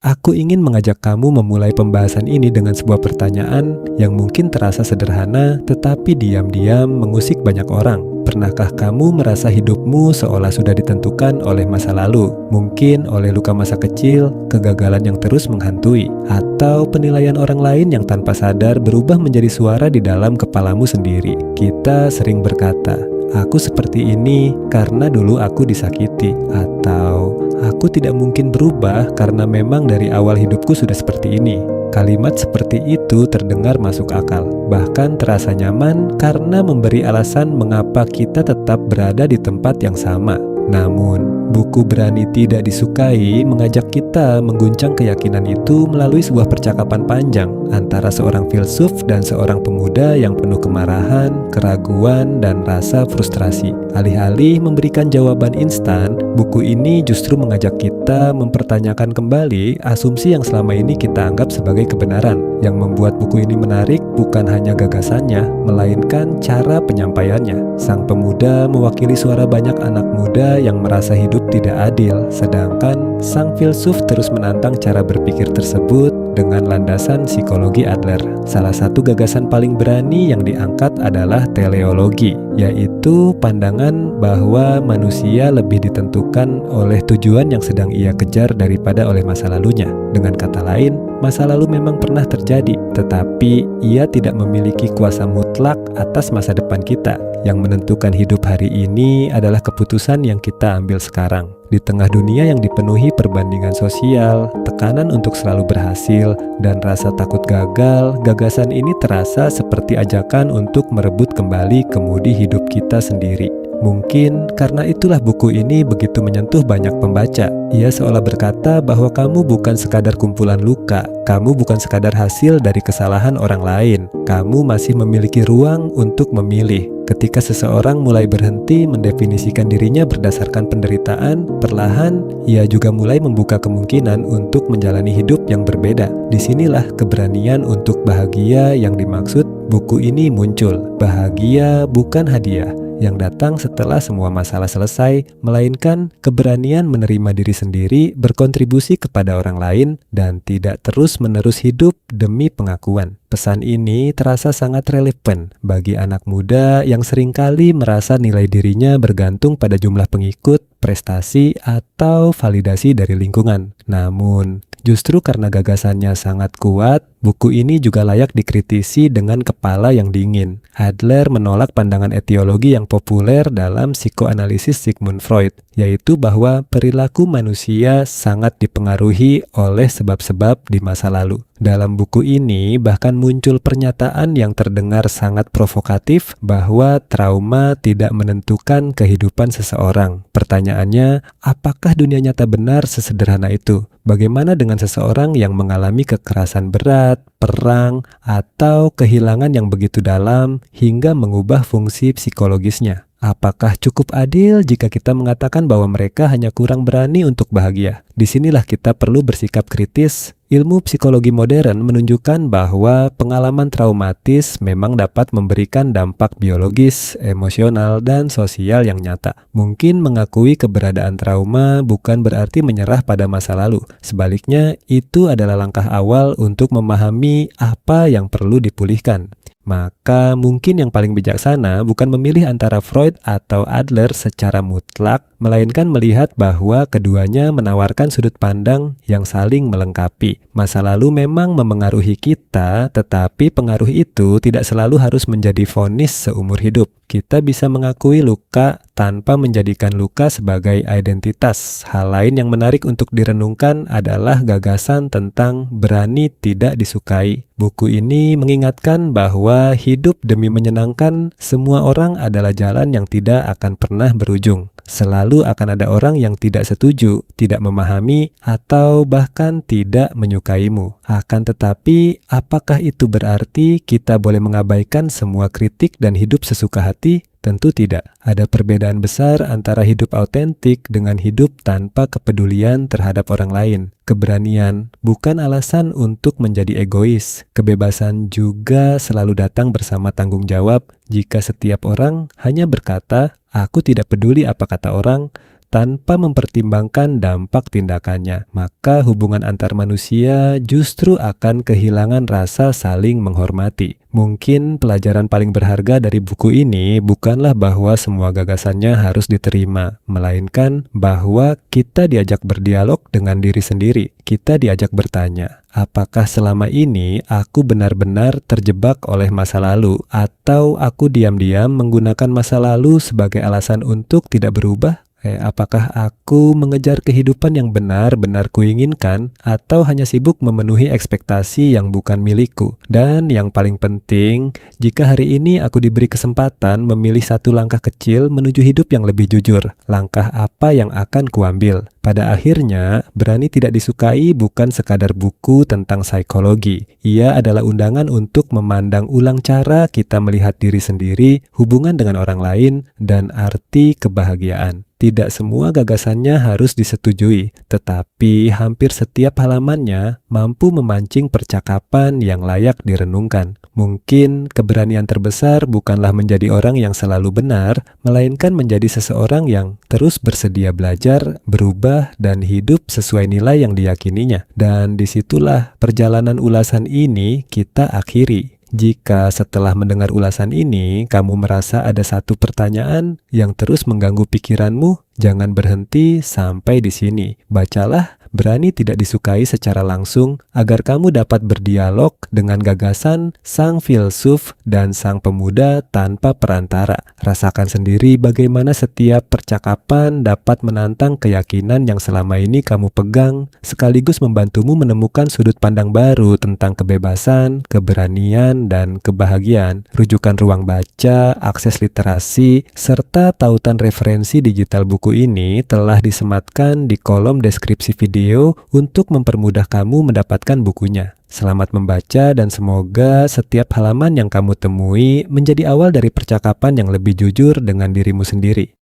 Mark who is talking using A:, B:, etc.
A: Aku ingin mengajak kamu memulai pembahasan ini dengan sebuah pertanyaan yang mungkin terasa sederhana, tetapi diam-diam mengusik banyak orang. Pernahkah kamu merasa hidupmu seolah sudah ditentukan oleh masa lalu? Mungkin oleh luka masa kecil, kegagalan yang terus menghantui, atau penilaian orang lain yang tanpa sadar berubah menjadi suara di dalam kepalamu sendiri. Kita sering berkata, "Aku seperti ini karena dulu aku disakiti," atau "Aku tidak mungkin berubah karena memang dari awal hidupku sudah seperti ini." Kalimat seperti itu terdengar masuk akal, bahkan terasa nyaman karena memberi alasan mengapa kita tetap berada di tempat yang sama. Namun, buku Berani Tidak Disukai mengajak kita mengguncang keyakinan itu melalui sebuah percakapan panjang antara seorang filsuf dan seorang pemuda yang penuh kemarahan, keraguan, dan rasa frustrasi. Alih-alih memberikan jawaban instan, buku ini justru mengajak kita mempertanyakan kembali asumsi yang selama ini kita anggap sebagai kebenaran. Yang membuat buku ini menarik bukan hanya gagasannya, melainkan cara penyampaiannya. Sang pemuda mewakili suara banyak anak muda yang merasa hidup tidak adil, sedangkan sang filsuf terus menantang cara berpikir tersebut dengan landasan psikologi Adler. Salah satu gagasan paling berani yang diangkat adalah teleologi, yaitu pandangan bahwa manusia lebih ditentukan oleh tujuan yang sedang ia kejar daripada oleh masa lalunya. Dengan kata lain, masa lalu memang pernah terjadi, tetapi ia tidak memiliki kuasa mutlak atas masa depan kita. Yang menentukan hidup hari ini adalah keputusan yang kita ambil sekarang. Di tengah dunia yang dipenuhi perbandingan sosial, tekanan untuk selalu berhasil, dan rasa takut gagal, gagasan ini terasa seperti ajakan untuk merebut kembali kemudi hidup kita sendiri. Mungkin karena itulah buku ini begitu menyentuh banyak pembaca. Ia seolah berkata bahwa kamu bukan sekadar kumpulan luka, kamu bukan sekadar hasil dari kesalahan orang lain. Kamu masih memiliki ruang untuk memilih. Ketika seseorang mulai berhenti mendefinisikan dirinya berdasarkan penderitaan, perlahan ia juga mulai membuka kemungkinan untuk menjalani hidup yang berbeda. Disinilah keberanian untuk bahagia yang dimaksud buku ini muncul. Bahagia bukan hadiah yang datang setelah semua masalah selesai, melainkan keberanian menerima diri sendiri, berkontribusi kepada orang lain, dan tidak terus-menerus hidup demi pengakuan. Pesan ini terasa sangat relevan bagi anak muda yang seringkali merasa nilai dirinya bergantung pada jumlah pengikut, prestasi, atau validasi dari lingkungan. Namun, justru karena gagasannya sangat kuat, buku ini juga layak dikritisi dengan kepala yang dingin. Adler menolak pandangan etiologi yang populer dalam psikoanalisis Sigmund Freud, yaitu bahwa perilaku manusia sangat dipengaruhi oleh sebab-sebab di masa lalu. Dalam buku ini bahkan muncul pernyataan yang terdengar sangat provokatif bahwa trauma tidak menentukan kehidupan seseorang. Pertanyaannya, apakah dunia nyata benar sesederhana itu? Bagaimana dengan seseorang yang mengalami kekerasan berat, perang, atau kehilangan yang begitu dalam hingga mengubah fungsi psikologisnya? Apakah cukup adil jika kita mengatakan bahwa mereka hanya kurang berani untuk bahagia? Disinilah kita perlu bersikap kritis. Ilmu psikologi modern menunjukkan bahwa pengalaman traumatis memang dapat memberikan dampak biologis, emosional, dan sosial yang nyata. Mungkin mengakui keberadaan trauma bukan berarti menyerah pada masa lalu. Sebaliknya, itu adalah langkah awal untuk memahami apa yang perlu dipulihkan. Maka mungkin yang paling bijaksana bukan memilih antara Freud atau Adler secara mutlak, melainkan melihat bahwa keduanya menawarkan sudut pandang yang saling melengkapi. Masa lalu memang memengaruhi kita, tetapi pengaruh itu tidak selalu harus menjadi vonis seumur hidup. Kita bisa mengakui luka tanpa menjadikan luka sebagai identitas. Hal lain yang menarik untuk direnungkan adalah gagasan tentang berani tidak disukai. Buku ini mengingatkan bahwa hidup demi menyenangkan semua orang adalah jalan yang tidak akan pernah berujung. Selalu akan ada orang yang tidak setuju, tidak memahami, atau bahkan tidak menyukaimu. Akan tetapi, apakah itu berarti kita boleh mengabaikan semua kritik dan hidup sesuka hati? Tentu tidak. Ada perbedaan besar antara hidup autentik dengan hidup tanpa kepedulian terhadap orang lain. Keberanian bukan alasan untuk menjadi egois. Kebebasan juga selalu datang bersama tanggung jawab. Jika setiap orang hanya berkata, "Aku tidak peduli apa kata orang," tanpa mempertimbangkan dampak tindakannya, maka hubungan antar manusia justru akan kehilangan rasa saling menghormati. Mungkin pelajaran paling berharga dari buku ini bukanlah bahwa semua gagasannya harus diterima, melainkan bahwa kita diajak berdialog dengan diri sendiri. Kita diajak bertanya, apakah selama ini aku benar-benar terjebak oleh masa lalu, atau aku diam-diam menggunakan masa lalu sebagai alasan untuk tidak berubah? Apakah aku mengejar kehidupan yang benar-benar kuinginkan atau hanya sibuk memenuhi ekspektasi yang bukan milikku? Dan yang paling penting, jika hari ini aku diberi kesempatan memilih satu langkah kecil menuju hidup yang lebih jujur, langkah apa yang akan kuambil? Pada akhirnya, Berani Tidak Disukai bukan sekadar buku tentang psikologi. Ia adalah undangan untuk memandang ulang cara kita melihat diri sendiri, hubungan dengan orang lain, dan arti kebahagiaan. Tidak semua gagasannya harus disetujui, tetapi hampir setiap halamannya mampu memancing percakapan yang layak direnungkan. Mungkin keberanian terbesar bukanlah menjadi orang yang selalu benar, melainkan menjadi seseorang yang terus bersedia belajar, berubah, dan hidup sesuai nilai yang diyakininya. Dan disitulah perjalanan ulasan ini kita akhiri. Jika setelah mendengar ulasan ini, kamu merasa ada satu pertanyaan yang terus mengganggu pikiranmu, jangan berhenti sampai di sini. Bacalah Berani Tidak Disukai secara langsung agar kamu dapat berdialog dengan gagasan sang filsuf dan sang pemuda tanpa perantara. Rasakan sendiri bagaimana setiap percakapan dapat menantang keyakinan yang selama ini kamu pegang, sekaligus membantumu menemukan sudut pandang baru tentang kebebasan, keberanian, dan kebahagiaan. Rujukan ruang baca, akses literasi, serta tautan referensi digital buku ini telah disematkan di kolom deskripsi video untuk mempermudah kamu mendapatkan bukunya. Selamat membaca dan semoga setiap halaman yang kamu temui menjadi awal dari percakapan yang lebih jujur dengan dirimu sendiri.